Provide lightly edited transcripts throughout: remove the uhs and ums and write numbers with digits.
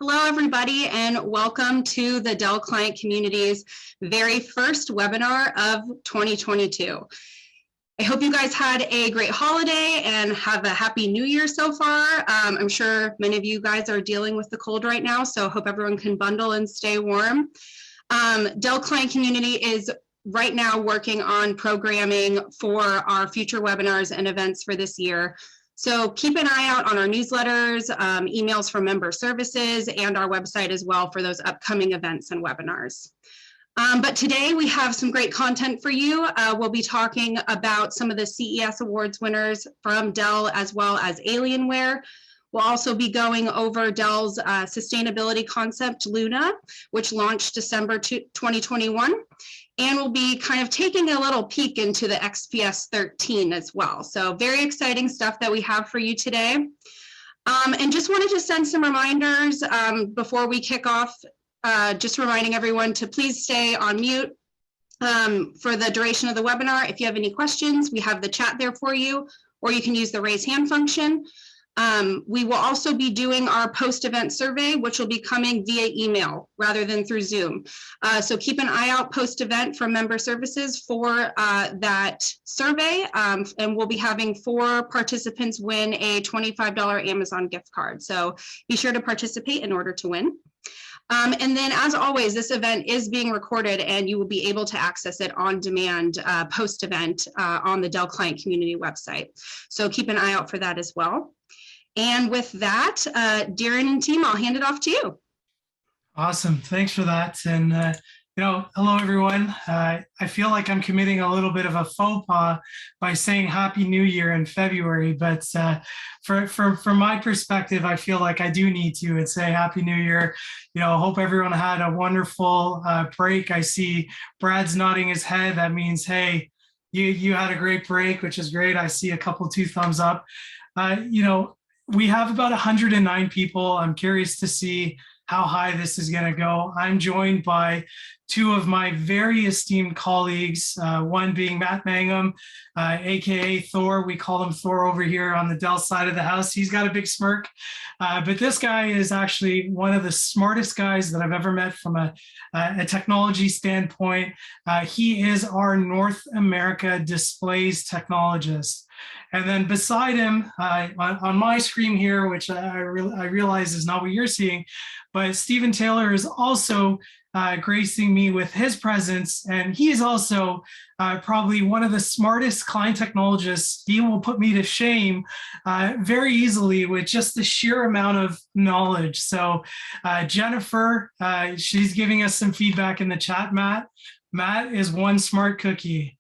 Hello, everybody, and welcome to the Dell Client Community's very first webinar of 2022. I hope you guys had a great holiday and have a happy new year so far. I'm sure many of you guys are dealing with the cold right now, so hope everyone can bundle and stay warm. Dell Client Community is right now working on programming for our future webinars and events for this year. So keep an eye out on our newsletters, emails from member services, and our website as well for those upcoming events and webinars. But today we have some great content for you. We'll be talking about some of the CES Awards winners from Dell as well as Alienware. We'll also be going over Dell's sustainability concept, Luna, which launched December 2021. And we'll be kind of taking a little peek into the XPS 13 as well. So very exciting stuff that we have for you today. And just wanted to send some reminders before we kick off, just reminding everyone to please stay on mute for the duration of the webinar. If you have any questions, we have the chat there for you, or you can use the raise hand function. We will also be doing our post-event survey, which will be coming via email rather than through Zoom. So keep an eye out post-event from member services for that survey. And we'll be having 4 participants win a $25 Amazon gift card. So be sure to participate in order to win. And then, as always, this event is being recorded and you will be able to access it on demand post-event on the Dell Client Community website. So keep an eye out for that as well. And with that, Darren and team, I'll hand it off to you. Awesome. Thanks for that. And, hello, everyone. I feel like I'm committing a little bit of a faux pas by saying Happy New Year in February. But from my perspective, I feel like I do need to and say Happy New Year. Hope everyone had a wonderful break. I see Brad's nodding his head. That means, hey, you had a great break, which is great. I see a couple 2 thumbs up. We have about 109 people. I'm curious to see how high this is going to go. I'm joined by 2 of my very esteemed colleagues, one being Matt Mangum, aka Thor. We call him Thor over here on the Dell side of the house. He's got a big smirk, but this guy is actually one of the smartest guys that I've ever met from a technology standpoint. He is our North America displays technologist. And then beside him, on my screen here, which I realize is not what you're seeing, but Stephen Taylor is also gracing me with his presence. And he is also probably one of the smartest client technologists. He will put me to shame very easily with just the sheer amount of knowledge. So Jennifer, she's giving us some feedback in the chat, Matt. Matt is one smart cookie.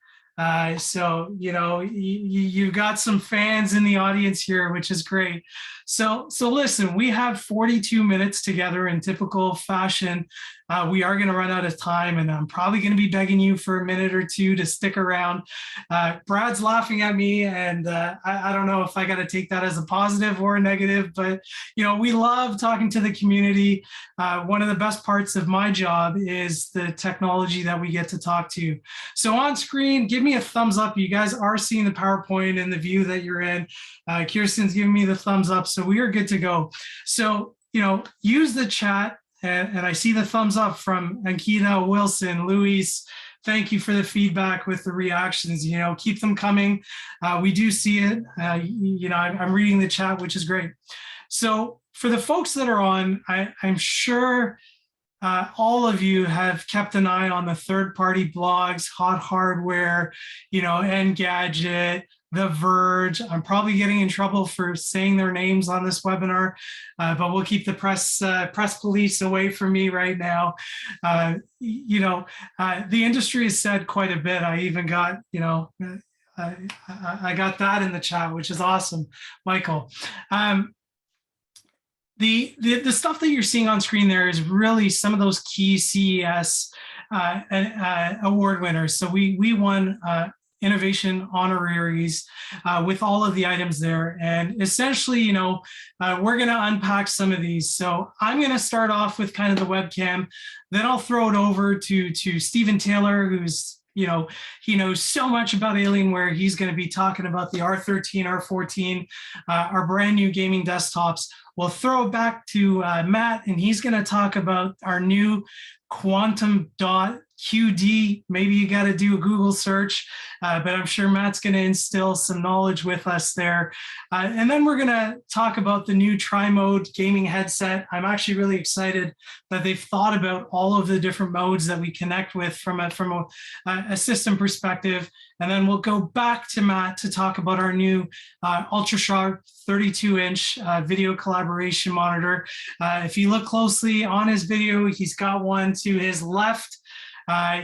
So, you've got some fans in the audience here, which is great. So listen, we have 42 minutes together in typical fashion. We are going to run out of time, and I'm probably going to be begging you for a minute or 2 to stick around. Brad's laughing at me, and I don't know if I got to take that as a positive or a negative, but, we love talking to the community. One of the best parts of my job is the technology that we get to talk to. So on screen, give me a thumbs up. You guys are seeing the PowerPoint and the view that you're in. Kirsten's giving me the thumbs up, so we are good to go. So, use the chat. And I see the thumbs up from Ankita, Wilson, Luis. Thank you for the feedback with the reactions. Keep them coming. We do see it. I'm reading the chat, which is great. So for the folks that are on, I'm sure all of you have kept an eye on the third-party blogs, Hot Hardware, Engadget, The Verge. I'm probably getting in trouble for saying their names on this webinar, but we'll keep the press police away from me right now. The industry has said quite a bit. I even got, I got that in the chat, which is awesome, Michael. The stuff that you're seeing on screen there is really some of those key CES award winners. So we won innovation honoraries with all of the items there. And essentially, we're going to unpack some of these. So I'm going to start off with kind of the webcam. Then I'll throw it over to Stephen Taylor, who's he knows so much about Alienware. He's going to be talking about the R13, R14, our brand new gaming desktops. We'll throw it back to Matt, and he's going to talk about our new Quantum Dot QD. Maybe you got to do a Google search, but I'm sure Matt's going to instill some knowledge with us there. And then we're going to talk about the new tri-mode gaming headset. I'm actually really excited that they've thought about all of the different modes that we connect with from a system perspective. And then we'll go back to Matt to talk about our new ultra sharp 32-inch video collaboration monitor. If you look closely on his video, he's got one to his left.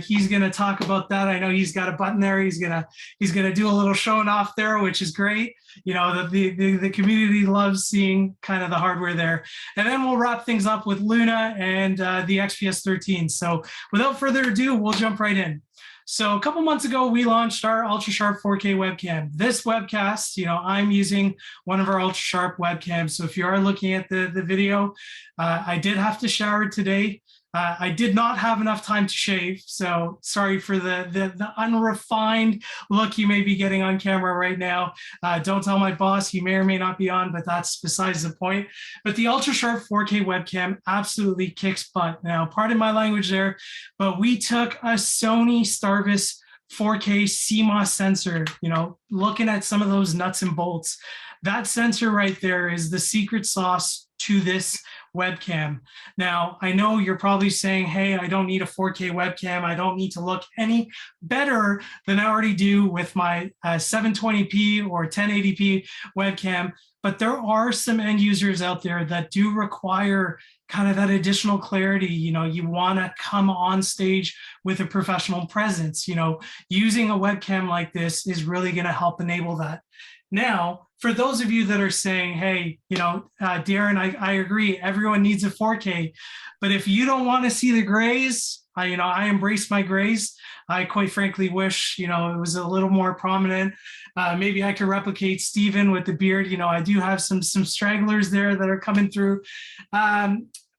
He's going to talk about that. I know he's got a button there. He's gonna do a little showing off there, which is great. The community loves seeing kind of the hardware there. And then we'll wrap things up with Luna and the XPS 13. So without further ado, we'll jump right in. So a couple months ago, we launched our Ultra Sharp 4K webcam. This webcast, I'm using one of our Ultra Sharp webcams. So if you are looking at the video, I did have to shower today. I did not have enough time to shave, so sorry for the unrefined look you may be getting on camera right now. Don't tell my boss, he may or may not be on, but that's besides the point. But the Ultra Sharp 4K webcam absolutely kicks butt. Now, pardon my language there, but we took a Sony Starvis 4K CMOS sensor, looking at some of those nuts and bolts. That sensor right there is the secret sauce to this webcam. Now, I know you're probably saying, hey, I don't need a 4K webcam. I don't need to look any better than I already do with my 720p or 1080p webcam. But there are some end users out there that do require kind of that additional clarity. You want to come on stage with a professional presence. Using a webcam like this is really going to help enable that. Now, for those of you that are saying, hey, Darren, I agree, everyone needs a 4K, but if you don't want to see the grays, I embrace my grays. I quite frankly wish, it was a little more prominent. Maybe I could replicate Steven with the beard. I do have some stragglers there that are coming through.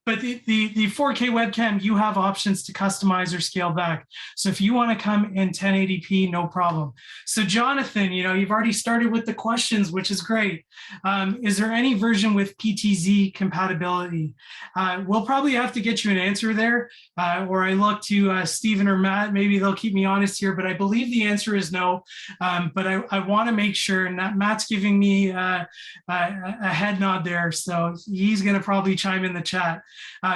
But the 4K webcam, you have options to customize or scale back. So if you want to come in 1080p, no problem. So Jonathan, you've already started with the questions, which is great. Is there any version with PTZ compatibility? We'll probably have to get you an answer there, or I look to Stephen or Matt. Maybe they'll keep me honest here, but I believe the answer is no. But I want to make sure, and Matt's giving me a head nod there, so he's going to probably chime in the chat.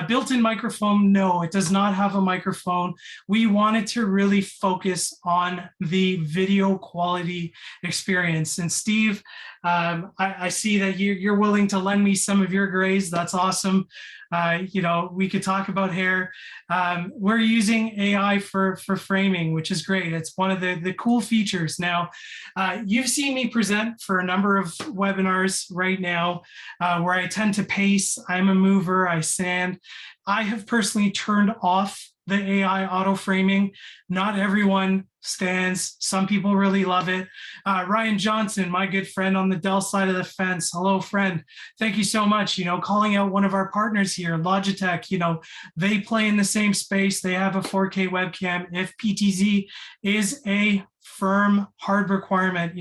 Built-in microphone, no, it does not have a microphone. We wanted to really focus on the video quality experience. And Steve, I see that you're willing to lend me some of your grays. That's awesome. We could talk about hair. We're using AI for framing, which is great. It's one of the cool features. Now, you've seen me present for a number of webinars right now where I tend to pace. I'm a mover, I stand. I have personally turned off the AI auto framing. Not everyone stands. Some people really love it. Ryan Johnson, my good friend on the Dell side of the fence. Hello, friend. Thank you so much. Calling out one of our partners here, Logitech, they play in the same space. They have a 4K webcam. If PTZ is a firm, hard requirement,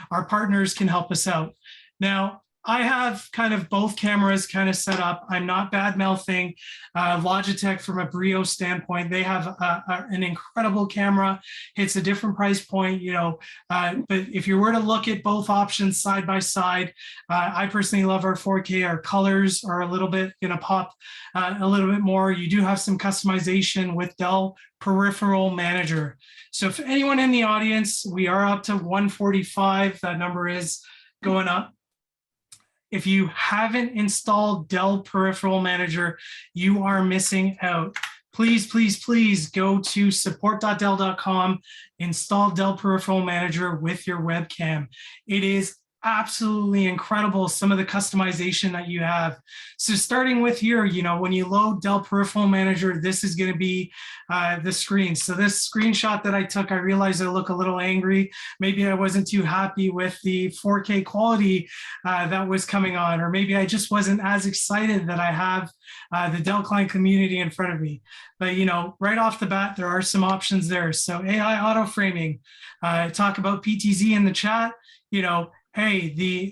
our partners can help us out. Now, I have kind of both cameras kind of set up. I'm not bad mouthing Logitech from a Brio standpoint. They have an incredible camera. It's a different price point, but if you were to look at both options side by side, I personally love our 4K. Our colors are a little bit going to pop a little bit more. You do have some customization with Dell Peripheral Manager. So if anyone in the audience, we are up to 145. That number is going up. If you haven't installed Dell Peripheral Manager, you are missing out. Please, please, please go to support.dell.com, install Dell Peripheral Manager with your webcam. It is absolutely incredible, some of the customization that you have. So starting with here, when you load Dell Peripheral Manager, this is going to be the screen. So this screenshot that I took, I realized I look a little angry. Maybe I wasn't too happy with the 4K quality that was coming on, or maybe I just wasn't as excited that I have the Dell client community in front of me. But right off the bat, there are some options there. So AI auto framing, talk about PTZ in the chat. Hey, the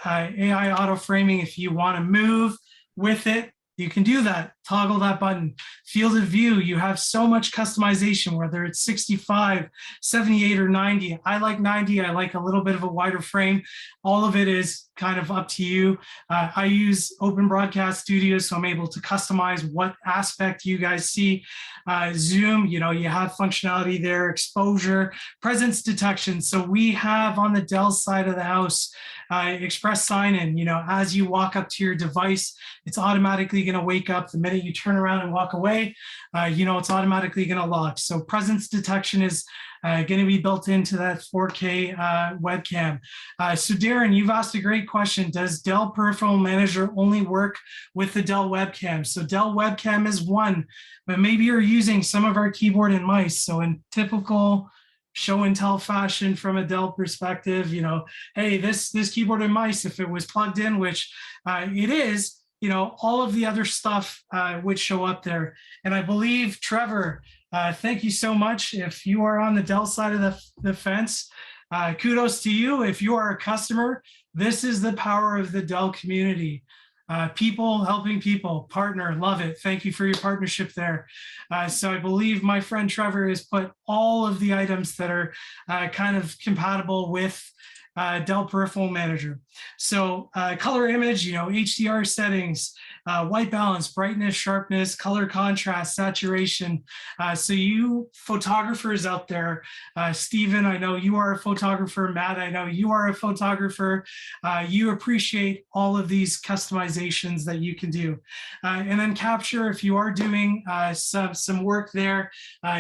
AI auto framing, if you want to move with it, you can do that. Toggle that button. Field of view, you have so much customization, whether it's 65, 78, or 90. I like 90. I like a little bit of a wider frame. All of it is kind of up to you. I use Open Broadcast Studio, so I'm able to customize what aspect you guys see. Zoom, you have functionality there, exposure, presence detection. So we have on the Dell side of the house, express sign-in. As you walk up to your device, it's automatically going to wake up. The minute you turn around and walk away, it's automatically going to lock. So presence detection is going to be built into that 4K webcam. So Darren, you've asked a great question. Does Dell Peripheral Manager only work with the Dell webcam? So Dell webcam is one, but maybe you're using some of our keyboard and mice. So in typical show and tell fashion from a Dell perspective, hey, this keyboard and mice, if it was plugged in, which it is, all of the other stuff would show up there. And I believe, Trevor, thank you so much. If you are on the Dell side of the fence, kudos to you. If you are a customer, this is the power of the Dell community. People helping people, partner, love it. Thank you for your partnership there. So I believe my friend Trevor has put all of the items that are kind of compatible with Dell Peripheral Manager. So color image, HDR settings, white balance, brightness, sharpness, color contrast, saturation. So you photographers out there, Stephen, I know you are a photographer. Matt, I know you are a photographer. You appreciate all of these customizations that you can do. And then capture, if you are doing some work there,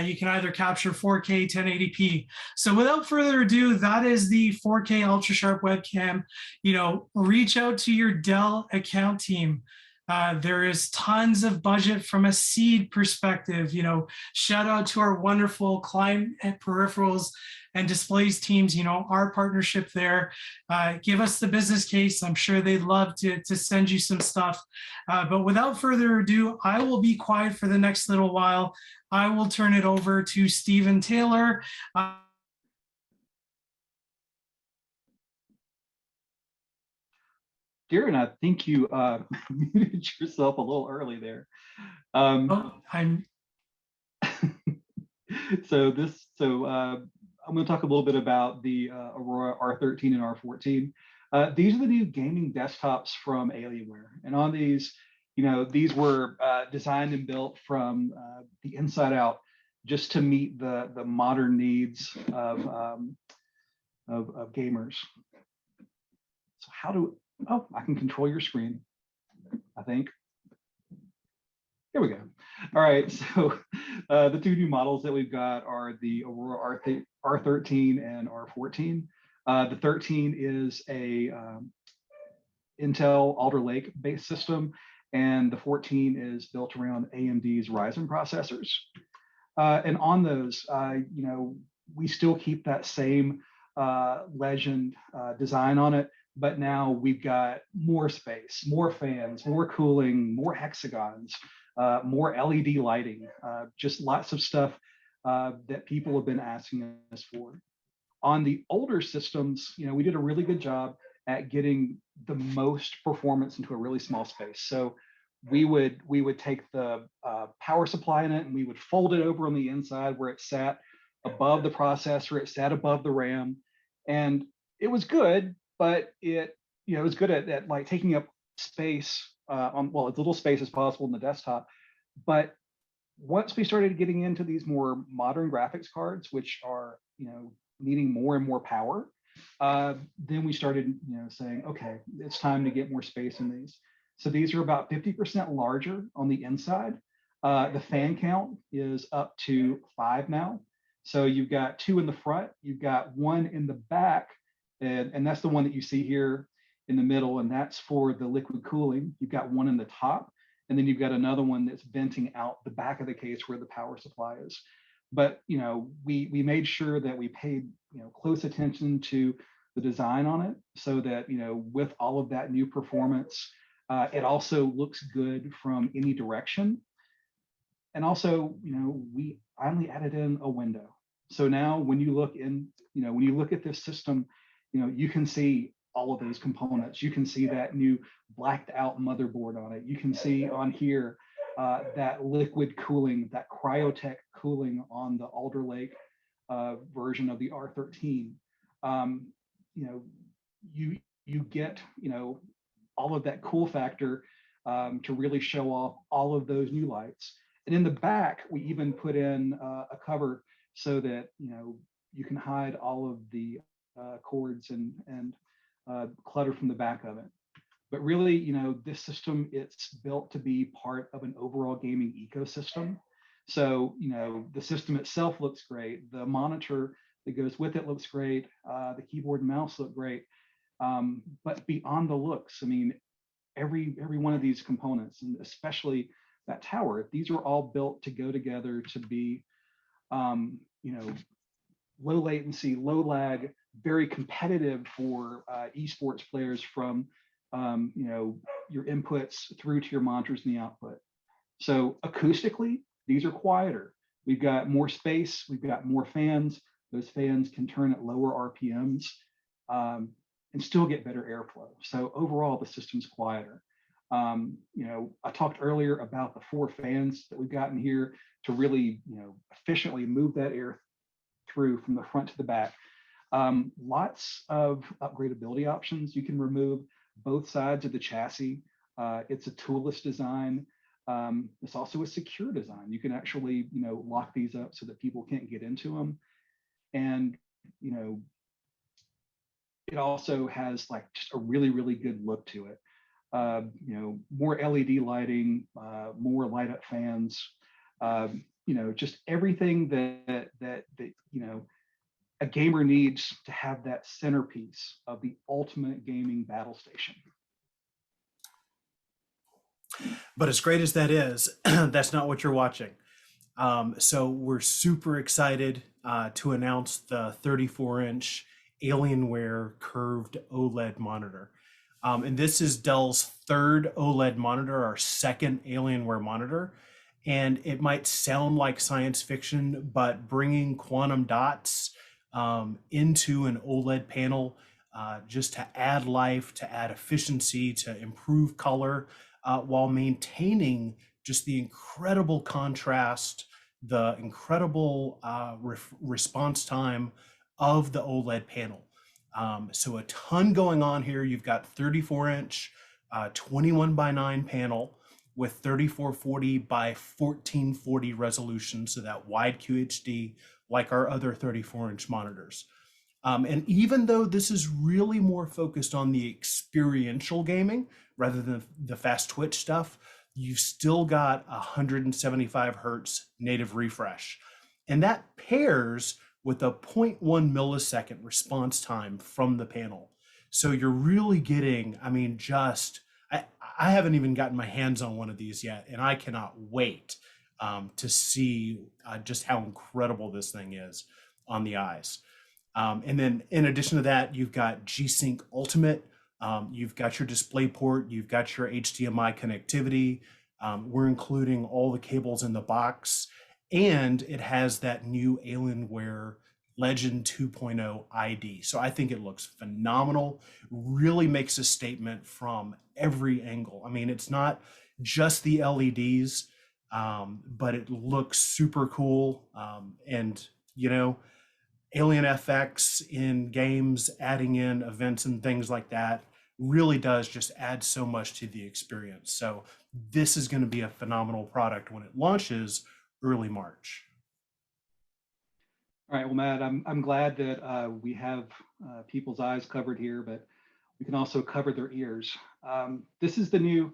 you can either capture 4K, 1080p. So without further ado, that is the 4K Ultra Sharp webcam. Reach out to your Dell account team. There is tons of budget from a seed perspective. Shout out to our wonderful client and peripherals and displays teams. Our partnership there. Give us the business case. I'm sure they'd love to send you some stuff. But without further ado, I will be quiet for the next little while. I will turn it over to Stephen Taylor. Darren, I think you muted yourself a little early there. I'm so I'm going to talk a little bit about the Aurora R13 and R14. These are the new gaming desktops from Alienware, and on these, these were designed and built from the inside out, just to meet the modern needs of gamers. So I can control your screen, I think. Here we go. All right, so the two new models that we've got are the Aurora R13 and R14. The 13 is a Intel Alder Lake based system, and the 14 is built around AMD's Ryzen processors. And on those, we still keep that same Legend design on it, but now we've got more space, more fans, more cooling, more hexagons, more LED lighting, just lots of stuff that people have been asking us for. On the older systems, we did a really good job at getting the most performance into a really small space. So we would take the power supply in it and we would fold it over on the inside where it sat above the processor, it sat above the RAM, and it was good, but it was good at like taking up space as little space as possible in the desktop. But once we started getting into these more modern graphics cards, which are needing more and more power, then we started saying, okay, it's time to get more space in these. So these are about 50% larger on the inside. The fan count is up to 5 now. So you've got 2 in the front, you've got 1 in the back, And that's the one that you see here in the middle, and that's for the liquid cooling. You've got one in the top, and then you've got another one that's venting out the back of the case where the power supply is. But we made sure that we paid close attention to the design on it, so that with all of that new performance, it also looks good from any direction. And also, we finally added in a window. So now when you look at this system, you can see all of those components. You can see that new blacked out motherboard on it. You can see on here that liquid cooling, that Cryotech cooling on the Alder Lake version of the R13. You get all of that cool factor to really show off all of those new lights. And in the back, we even put in a cover so that you can hide all of the cords and clutter from the back of it. But really, this system, it's built to be part of an overall gaming ecosystem. So the system itself looks great. The monitor that goes with it looks great. The keyboard and mouse look great. But beyond the looks, I mean, every one of these components, and especially that tower, these are all built to go together to be low latency, low lag, very competitive for esports players, from your inputs through to your monitors and the output. So acoustically, these are quieter. We've got more space, we've got more fans. Those fans can turn at lower RPMs and still get better airflow. So overall, the system's quieter. I talked earlier about the 4 fans that we've got in here to really, efficiently move that air through from the front to the back. Lots of upgradability options. You can remove both sides of the chassis. It's a toolless design. It's also a secure design. You can actually, lock these up so that people can't get into them. And, it also has like just a really, really good look to it. More LED lighting, more light up fans, just everything that a gamer needs to have that centerpiece of the ultimate gaming battle station. But as great as that is, that's not what you're watching. So we're super excited to announce the 34-inch Alienware curved OLED monitor. And this is Dell's 3rd OLED monitor, our 2nd Alienware monitor. And it might sound like science fiction, but bringing quantum dots into an OLED panel just to add life, to add efficiency, to improve color, while maintaining just the incredible contrast, the incredible response time of the OLED panel. So a ton going on here. You've got 34-inch 21:9 panel with 3440 by 1440 resolution, so that wide QHD like our other 34-inch monitors. And even though this is really more focused on the experiential gaming rather than the fast twitch stuff, you've still got 175 hertz native refresh. And that pairs with a 0.1 millisecond response time from the panel. So you're really getting, I mean, I haven't even gotten my hands on one of these yet, and I cannot wait to see just how incredible this thing is on the eyes. And then in addition to that, you've got G-Sync Ultimate, you've got your DisplayPort, you've got your HDMI connectivity. We're including all the cables in the box, and it has that new Alienware Legend 2.0 ID. So I think it looks phenomenal, really makes a statement from every angle. I mean, it's not just the LEDs, but it looks super cool. And, Alien FX in games, adding in events and things like that really does just add so much to the experience. So this is going to be a phenomenal product when it launches early March. All right, well, Matt, I'm glad that we have people's eyes covered here, but we can also cover their ears. This is the new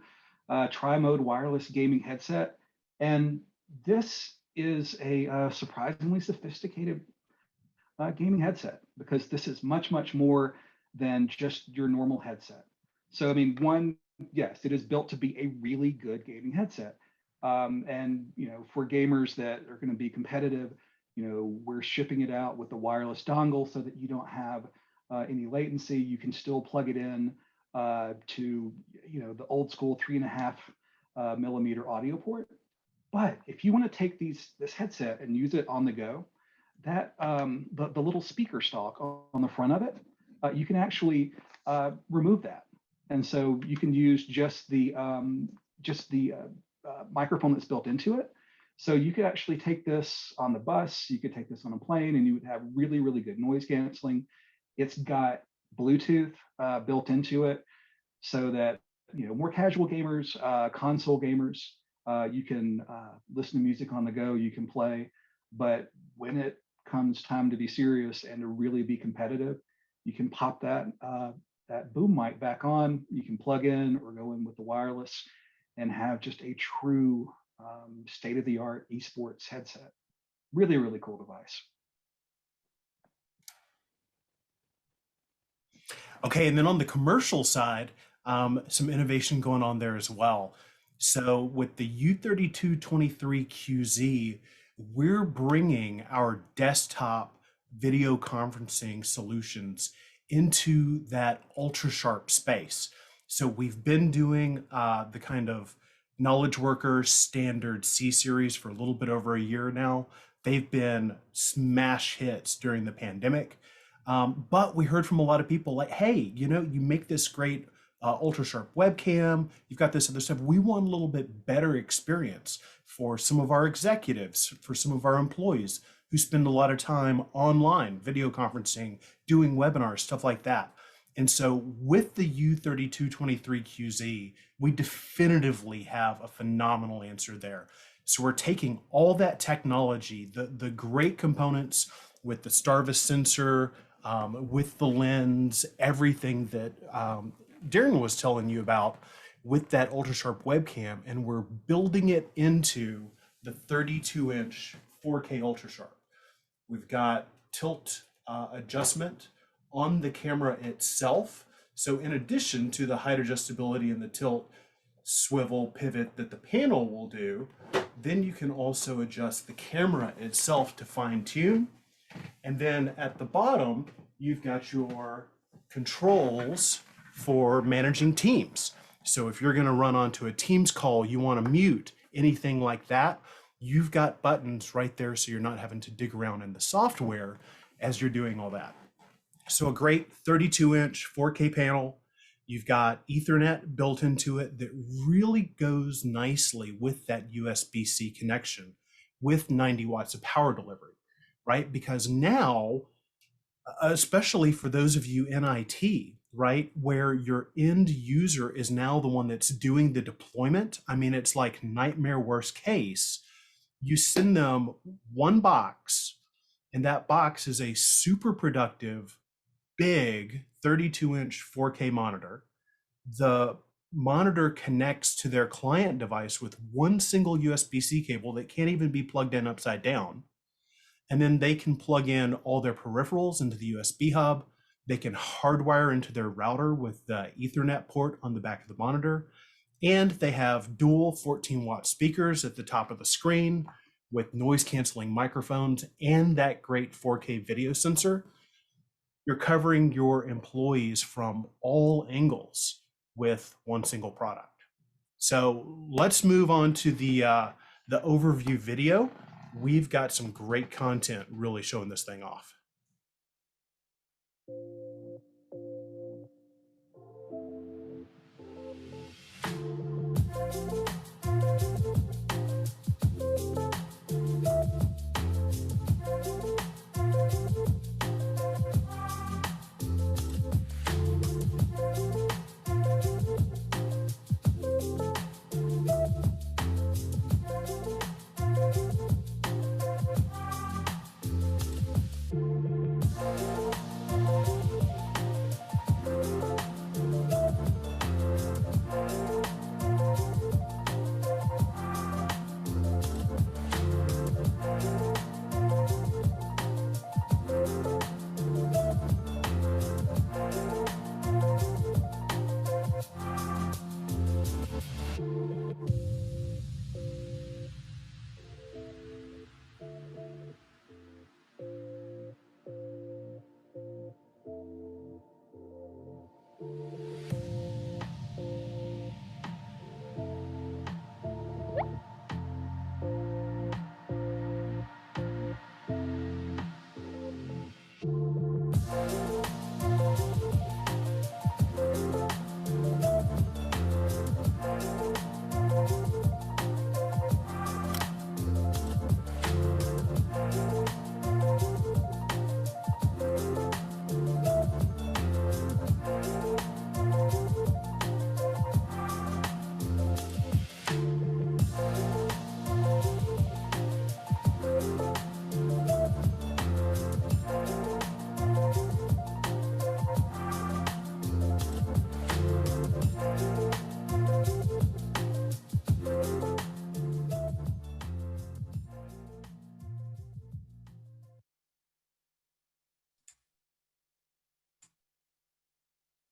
tri-mode wireless gaming headset, and this is a surprisingly sophisticated gaming headset, because this is much, much more than just your normal headset. So, I mean, one, yes, it is built to be a really good gaming headset. And, for gamers that are going to be competitive, we're shipping it out with the wireless dongle so that you don't have any latency. You can still plug it in to, the old school 3.5 millimeter audio port. But if you want to take this headset and use it on the go, that the little speaker stalk on the front of it, you can actually remove that, and so you can use just the microphone that's built into it. So you could actually take this on the bus, you could take this on a plane, and you would have really, really good noise canceling. It's got Bluetooth built into it, so that more casual gamers, console gamers, you can listen to music on the go, you can play. But when it comes time to be serious and to really be competitive, you can pop that boom mic back on. You can plug in or go in with the wireless and have just a true state-of-the-art esports headset. Really, really cool device. Okay, and then on the commercial side, some innovation going on there as well. So with the U3223QZ, we're bringing our desktop video conferencing solutions into that ultra sharp space. So we've been doing the kind of Knowledge Worker standard C series for a little bit over a year now. They've been smash hits during the pandemic. But we heard from a lot of people like, hey, you make this great ultra sharp webcam, you've got this other stuff. We want a little bit better experience for some of our executives, for some of our employees who spend a lot of time online, video conferencing, doing webinars, stuff like that. And so with the U3223QZ, we definitively have a phenomenal answer there. So we're taking all that technology, the great components with the Starvis sensor, with the lens, everything that Darren was telling you about with that ultra sharp webcam, and we're building it into the 32-inch 4K ultra sharp. We've got tilt adjustment on the camera itself. So in addition to the height adjustability and the tilt swivel pivot that the panel will do, then you can also adjust the camera itself to fine tune. And then at the bottom, you've got your controls for managing teams. So if you're going to run onto a Teams call, you want to mute anything like that, you've got buttons right there, so you're not having to dig around in the software as you're doing all that. So a great 32-inch 4K panel. You've got Ethernet built into it that really goes nicely with that USB-C connection with 90 watts of power delivery, right? Because now, especially for those of you in IT, right, where your end user is now the one that's doing the deployment, I mean, it's like nightmare worst case. You send them one box, and that box is a super productive, big 32-inch 4K monitor. The monitor connects to their client device with one single USB-C cable that can't even be plugged in upside down. And then they can plug in all their peripherals into the USB hub. They can hardwire into their router with the Ethernet port on the back of the monitor. And they have dual 14-watt speakers at the top of the screen with noise canceling microphones and that great 4K video sensor. You're covering your employees from all angles with one single product. So let's move on to the overview video. We've got some great content really showing this thing off.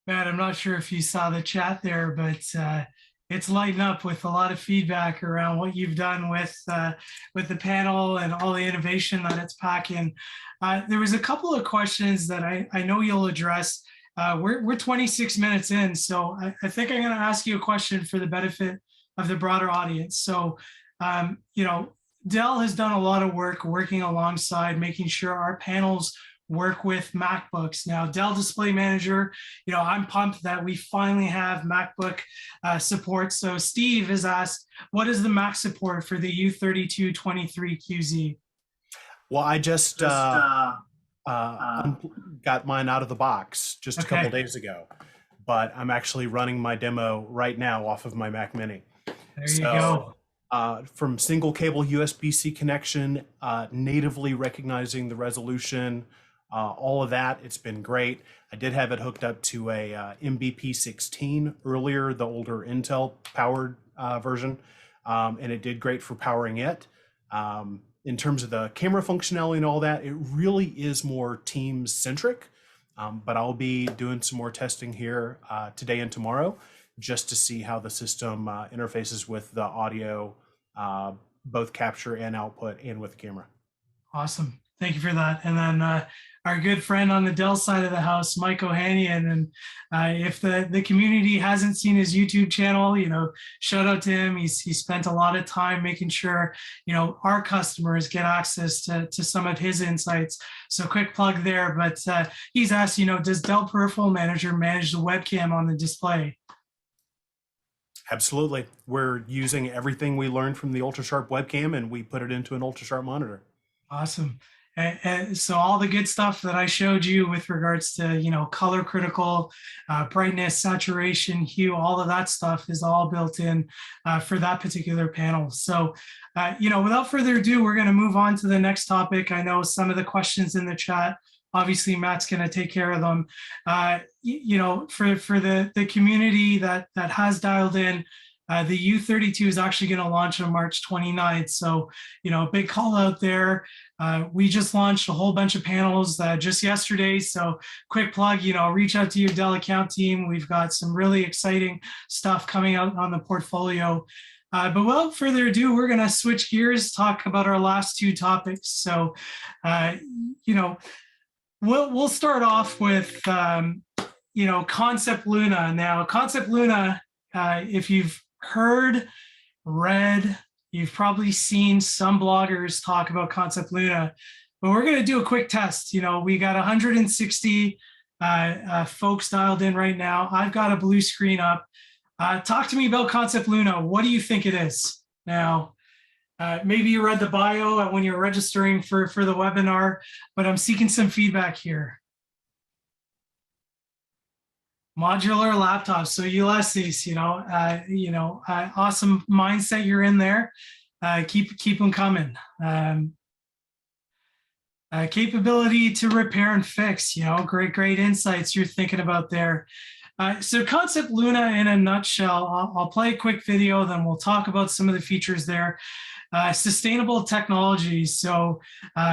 Matt, I'm not sure if you saw the chat there, but it's lighting up with a lot of feedback around what you've done with the panel and all the innovation that it's packing. There was a couple of questions that I know you'll address. We're 26 minutes in, so I think I'm going to ask you a question for the benefit of the broader audience. So, Dell has done a lot of work working alongside making sure our panels work with MacBooks. Now, Dell Display Manager, I'm pumped that we finally have MacBook support. So Steve has asked, what is the Mac support for the U3223QZ? Well, I just got mine out of the box just a couple days ago, but I'm actually running my demo right now off of my Mac Mini. There you go. From single cable USB-C connection, natively recognizing the resolution, all of that, it's been great. I did have it hooked up to a MBP16 earlier, the older Intel powered version, and it did great for powering it. In terms of the camera functionality and all that, it really is more Teams centric, but I'll be doing some more testing here today and tomorrow just to see how the system interfaces with the audio, both capture and output, and with the camera. Awesome. Thank you for that. And then our good friend on the Dell side of the house, Mike Ohanian. And if the community hasn't seen his YouTube channel, shout out to him. He spent a lot of time making sure, our customers get access to some of his insights. So quick plug there. But he's asked, does Dell Peripheral Manager manage the webcam on the display? Absolutely. We're using everything we learned from the UltraSharp webcam and we put it into an UltraSharp monitor. Awesome. And so all the good stuff that I showed you with regards to, color critical, brightness, saturation, hue, all of that stuff is all built in for that particular panel. So, without further ado, we're going to move on to the next topic. I know some of the questions in the chat, obviously Matt's going to take care of them. For the community that has dialed in, the U32 is actually going to launch on March 29th. So, big call out there. We just launched a whole bunch of panels just yesterday. So quick plug, reach out to your Dell account team. We've got some really exciting stuff coming out on the portfolio. But without further ado, we're going to switch gears, talk about our last two topics. So, we'll start off with, Concept Luna. Now, Concept Luna, if you've read, you've probably seen some bloggers talk about Concept Luna, but we're going to do a quick test. We got 160 folks dialed in right now. I've got a blue screen up. Talk to me about Concept Luna. What do you think it is? Now, maybe you read the bio when you're registering for the webinar, but I'm seeking some feedback here. Modular laptops. So Ulysses, awesome mindset you're in there. Keep them coming. Capability to repair and fix, great insights you're thinking about there. So Concept Luna in a nutshell, I'll play a quick video, then we'll talk about some of the features there. Sustainable technologies. So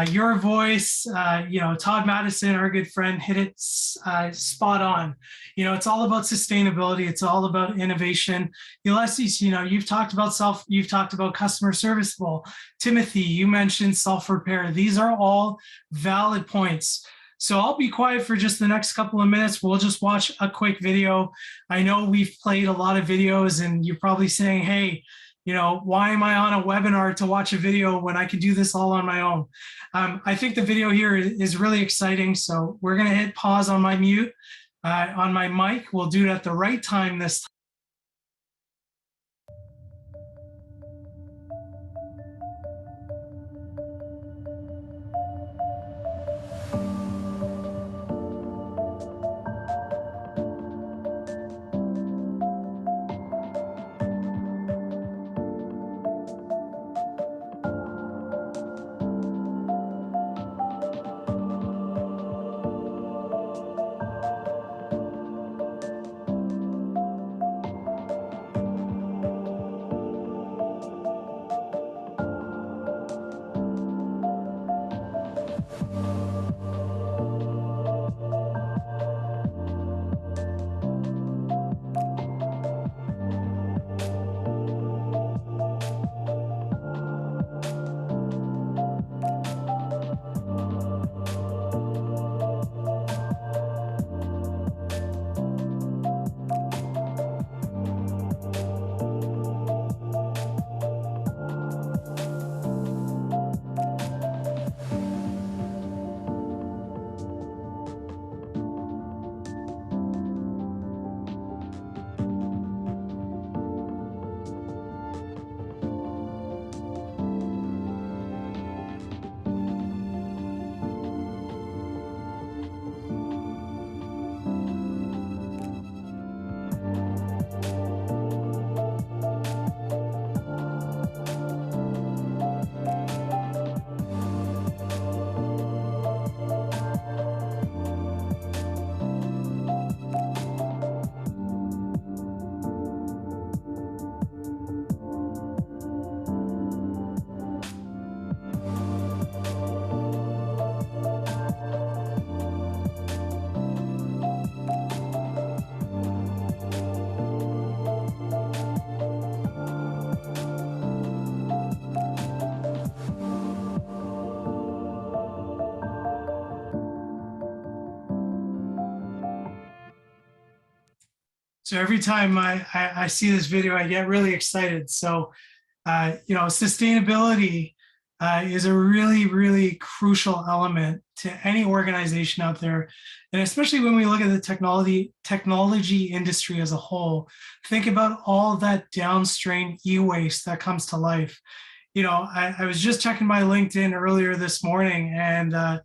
your voice, Todd Madison, our good friend, hit it spot on. It's all about sustainability. It's all about innovation. Ulysses, you've talked about customer serviceable. Timothy, you mentioned self-repair. These are all valid points. So I'll be quiet for just the next couple of minutes. We'll just watch a quick video. I know we've played a lot of videos and you're probably saying, hey, why am I on a webinar to watch a video when I can do this all on my own? I think the video here is really exciting. So we're going to hit pause on my mute, on my mic. We'll do it at the right time this time. So every time I see this video, I get really excited. So, sustainability is a really, really crucial element to any organization out there. And especially when we look at the technology industry as a whole, think about all that downstream e-waste that comes to life. I was just checking my LinkedIn earlier this morning, and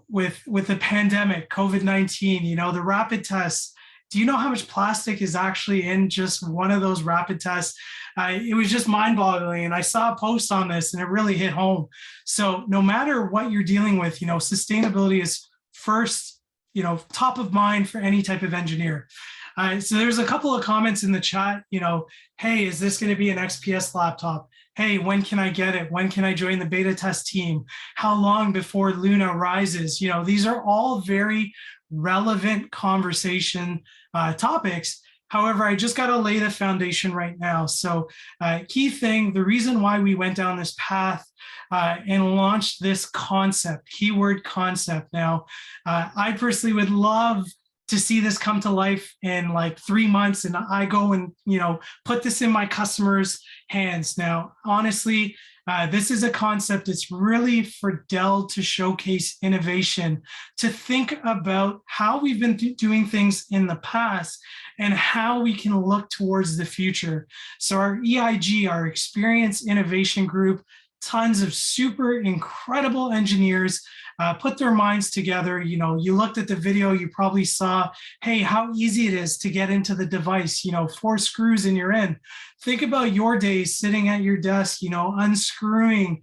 with the pandemic, COVID-19, the rapid tests. Do you know how much plastic is actually in just one of those rapid tests? It was just mind-boggling, and I saw a post on this, and it really hit home. So no matter what you're dealing with, sustainability is first, top of mind for any type of engineer. So there's a couple of comments in the chat. Hey, is this going to be an XPS laptop? Hey, when can I get it? When can I join the beta test team? How long before Luna rises? These are all very relevant conversation topics. However, I just got to lay the foundation right now. So key thing, the reason why we went down this path and launched this concept, keyword concept. Now, I personally would love to see this come to life in like 3 months, and I go and put this in my customers' hands. Now, honestly, this is a concept. It's really for Dell to showcase innovation, to think about how we've been doing things in the past and how we can look towards the future. So our EIG, our Experience Innovation Group, tons of super incredible engineers put their minds together. You looked at the video, you probably saw, hey, how easy it is to get into the device, 4 screws and you're in. Think about your days sitting at your desk, unscrewing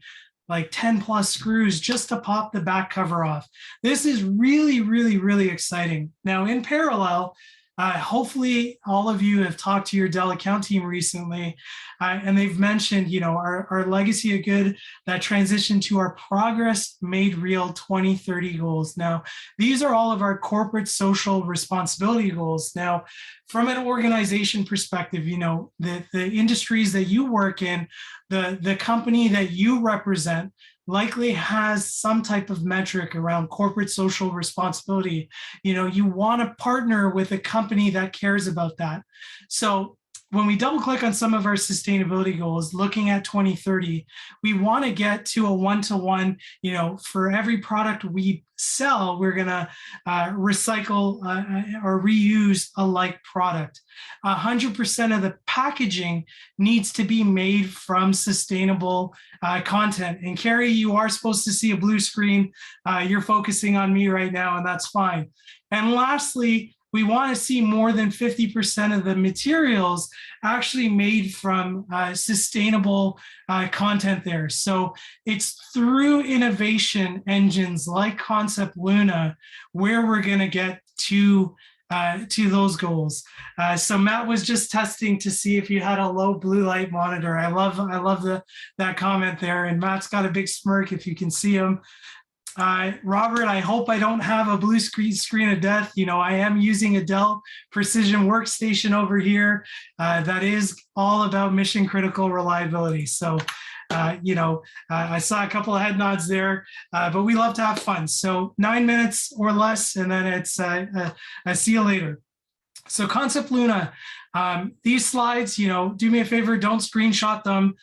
like 10 plus screws just to pop the back cover off. This is really, really, really exciting. Now, in parallel, hopefully all of you have talked to your Dell account team recently, and they've mentioned, our legacy of good that transition to our progress made real 2030 goals. Now, these are all of our corporate social responsibility goals. Now, from an organization perspective, the industries that you work in, the company that you represent likely has some type of metric around corporate social responsibility. You want to partner with a company that cares about that. So when we double click on some of our sustainability goals, looking at 2030, we want to get to a one-to-one, for every product we sell, we're going to recycle or reuse a like product. 100% of the packaging needs to be made from sustainable content. And Carrie, you are supposed to see a blue screen. You're focusing on me right now, and that's fine. And lastly, we want to see more than 50% of the materials actually made from sustainable content there. So it's through innovation engines like Concept Luna where we're going to get to those goals. So Matt was just testing to see if you had a low blue light monitor. I love that comment there. And Matt's got a big smirk if you can see him. Robert, I hope I don't have a blue screen of death. I am using a Dell Precision Workstation over here that is all about mission critical reliability. So, I saw a couple of head nods there, but we love to have fun. So 9 minutes or less, and then it's see you later. So Concept Luna, these slides, do me a favor, don't screenshot them.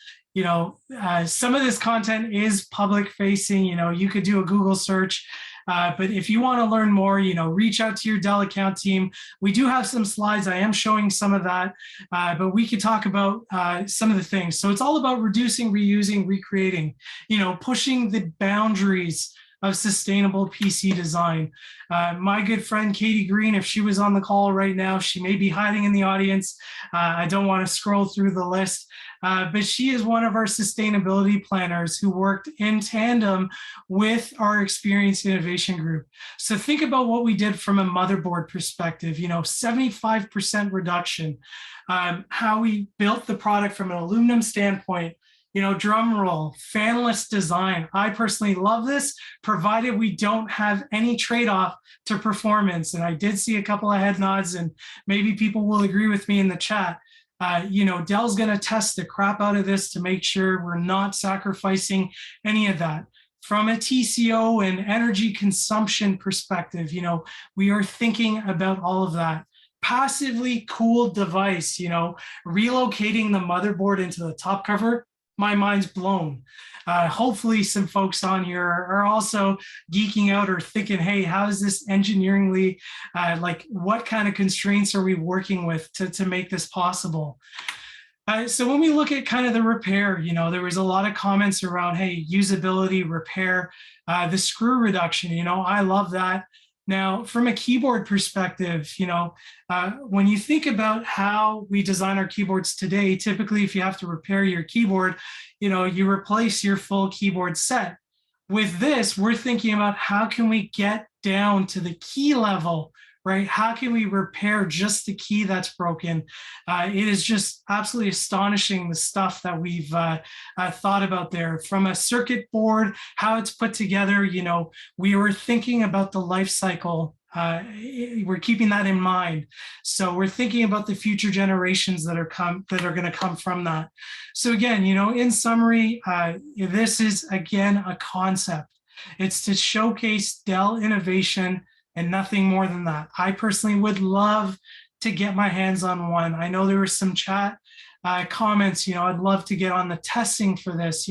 Some of this content is public facing, you could do a Google search, but if you want to learn more, reach out to your Dell account team. We do have some slides. I am showing some of that, but we could talk about some of the things. So it's all about reducing, reusing, recreating, pushing the boundaries of sustainable PC design. My good friend Katie Green, if she was on the call right now, she may be hiding in the audience. I don't want to scroll through the list, but she is one of our sustainability planners who worked in tandem with our Experience Innovation Group. So think about what we did from a motherboard perspective, 75% reduction, how we built the product from an aluminum standpoint. Drum roll, fanless design. I personally love this, provided we don't have any trade-off to performance. And I did see a couple of head nods, and maybe people will agree with me in the chat. Dell's going to test the crap out of this to make sure we're not sacrificing any of that. From a TCO and energy consumption perspective, we are thinking about all of that. passively cooled device, relocating the motherboard into the top cover, my mind's blown. Hopefully some folks on here are also geeking out or thinking, hey, how is this engineeringly, what kind of constraints are we working with to make this possible? So when we look at kind of the repair, there was a lot of comments around, hey, usability, repair, the screw reduction, I love that. Now, from a keyboard perspective, when you think about how we design our keyboards today, typically if you have to repair your keyboard, you replace your full keyboard set. With this, we're thinking about how can we get down to the key level, right? How can we repair just the key that's broken? It is just absolutely astonishing the stuff that we've thought about there. From a circuit board, how it's put together, we were thinking about the life cycle. We're keeping that in mind. So we're thinking about the future generations that are going to come from that. So again, in summary, this is again a concept. It's to showcase Dell innovation and nothing more than that. I personally would love to get my hands on one. I know there were some chat comments, I'd love to get on the testing for this,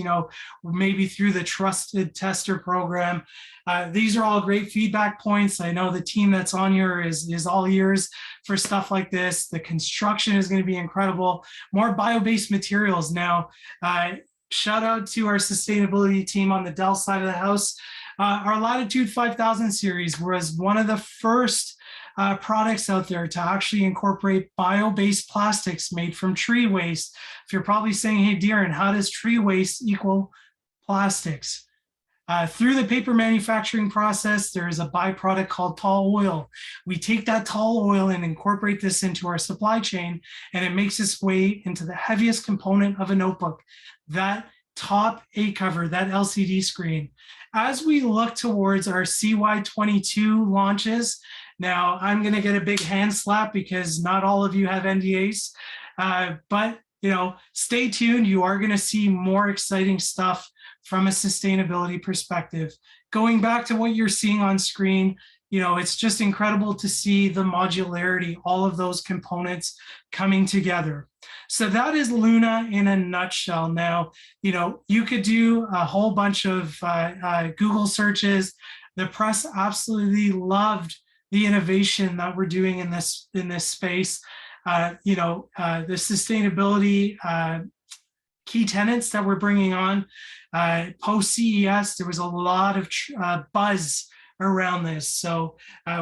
maybe through the trusted tester program. These are all great feedback points. I know the team that's on here is all ears for stuff like this. The construction is going to be incredible. More bio-based materials now. Shout out to our sustainability team on the Dell side of the house. Our Latitude 5000 series was one of the first products out there to actually incorporate bio-based plastics made from tree waste. If you're probably saying, hey, Darren, how does tree waste equal plastics? Through the paper manufacturing process, there is a byproduct called tall oil. We take that tall oil and incorporate this into our supply chain, and it makes its way into the heaviest component of a notebook, that top A cover, that LCD screen. As we look towards our CY22 launches, now I'm going to get a big hand slap because not all of you have NDAs, but stay tuned. You are going to see more exciting stuff from a sustainability perspective. Going back to what you're seeing on screen, it's just incredible to see the modularity, all of those components coming together. So that is Luna in a nutshell. Now, you could do a whole bunch of Google searches. The press absolutely loved the innovation that we're doing in this space. The sustainability key tenets that we're bringing on post CES. There was a lot of buzz around this. So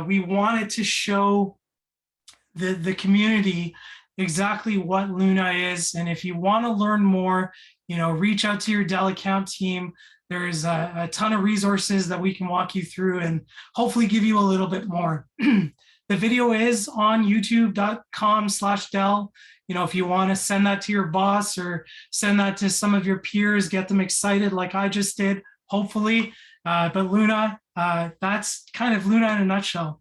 we wanted to show the community exactly what Luna is. And if you want to learn more, reach out to your Dell account team. There's a ton of resources that we can walk you through and hopefully give you a little bit more. The video is on youtube.com/Dell. If you want to send that to your boss or send that to some of your peers, get them excited like I just did, hopefully. But Luna, that's kind of Luna in a nutshell.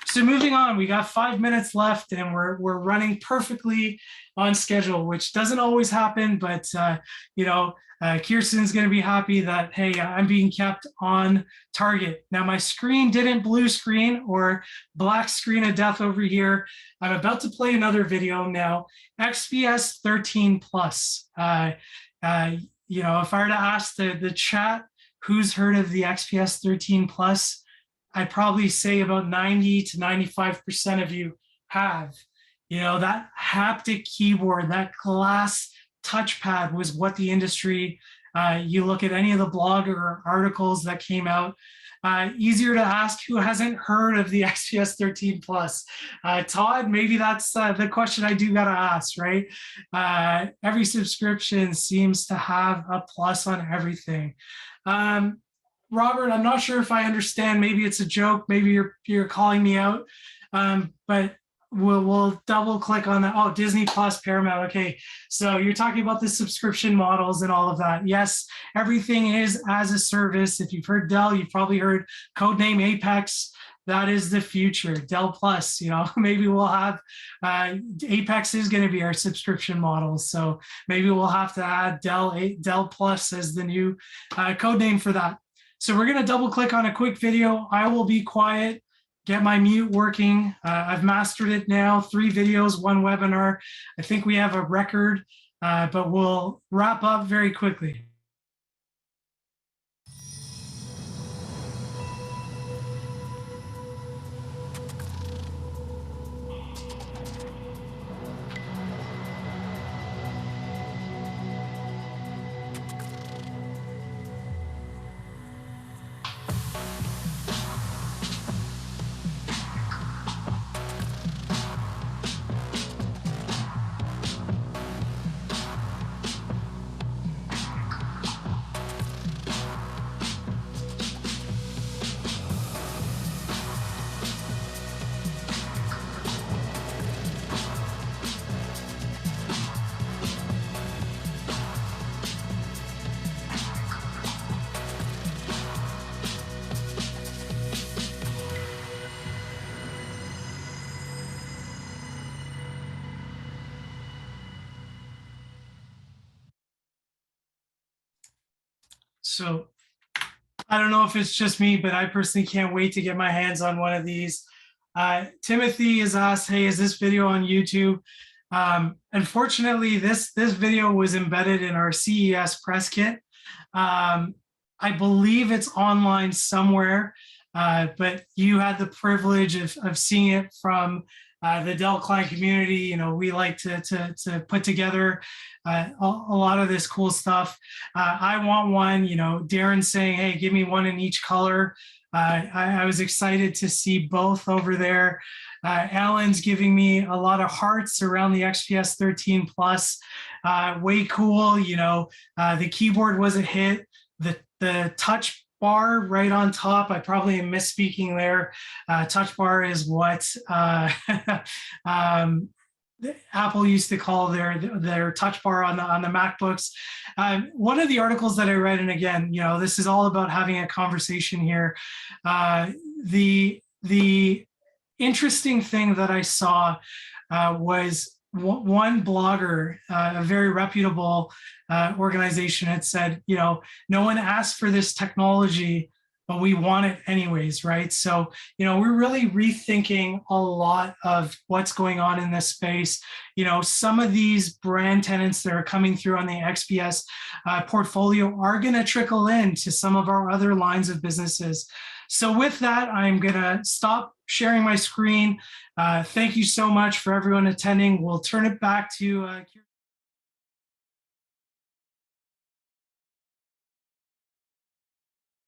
So moving on, we got 5 minutes left and we're running perfectly on schedule, which doesn't always happen, but Kirsten's going to be happy that, hey, I'm being kept on target. Now my screen didn't blue screen or black screen of death over here. I'm about to play another video now. XPS 13 Plus. If I were to ask the chat, who's heard of the XPS 13 Plus? I'd probably say about 90 to 95% of you have. That haptic keyboard, that glass touchpad was what the industry, you look at any of the blog or articles that came out, easier to ask who hasn't heard of the XPS 13 Plus. Todd, maybe that's the question I do gotta ask, right? Every subscription seems to have a plus on everything. Robert, I'm not sure if I understand. Maybe it's a joke. Maybe you're calling me out. But we'll double click on that. Oh, Disney Plus, Paramount. Okay, so you're talking about the subscription models and all of that. Yes, everything is as a service. If you've heard Dell, you've probably heard codename Apex. That is the future. Dell Plus. Maybe we'll have Apex is going to be our subscription model. So maybe we'll have to add Dell Plus as the new codename for that. So we're going to double click on a quick video. I will be quiet. get my mute working. I've mastered it now, 3 videos, 1 webinar. I think we have a record, but we'll wrap up very quickly. So I don't know if it's just me, but I personally can't wait to get my hands on one of these. Timothy has asked, hey, is this video on YouTube? Unfortunately, this video was embedded in our CES press kit. I believe it's online somewhere, but you had the privilege of seeing it from the Dell client community. You know, we like to put together a lot of this cool stuff. I want one, you know, Darren saying, hey, give me one in each color. I was excited to see both over there. Alan's giving me a lot of hearts around the XPS 13 Plus. Way cool, you know, the keyboard was a hit. The touch bar right on top, I probably am misspeaking there. Touch bar is what Apple used to call their touch bar on the MacBooks. One of the articles that I read, and again, you know, this is all about having a conversation here. The interesting thing that I saw was one blogger, a very reputable organization, had said, you know, no one asked for this technology, but we want it anyways, right? So, you know, we're really rethinking a lot of what's going on in this space. You know, some of these brand tenants that are coming through on the XPS portfolio are going to trickle into some of our other lines of businesses. So with that, I'm going to stop sharing my screen. Thank you so much for everyone attending. We'll turn it back to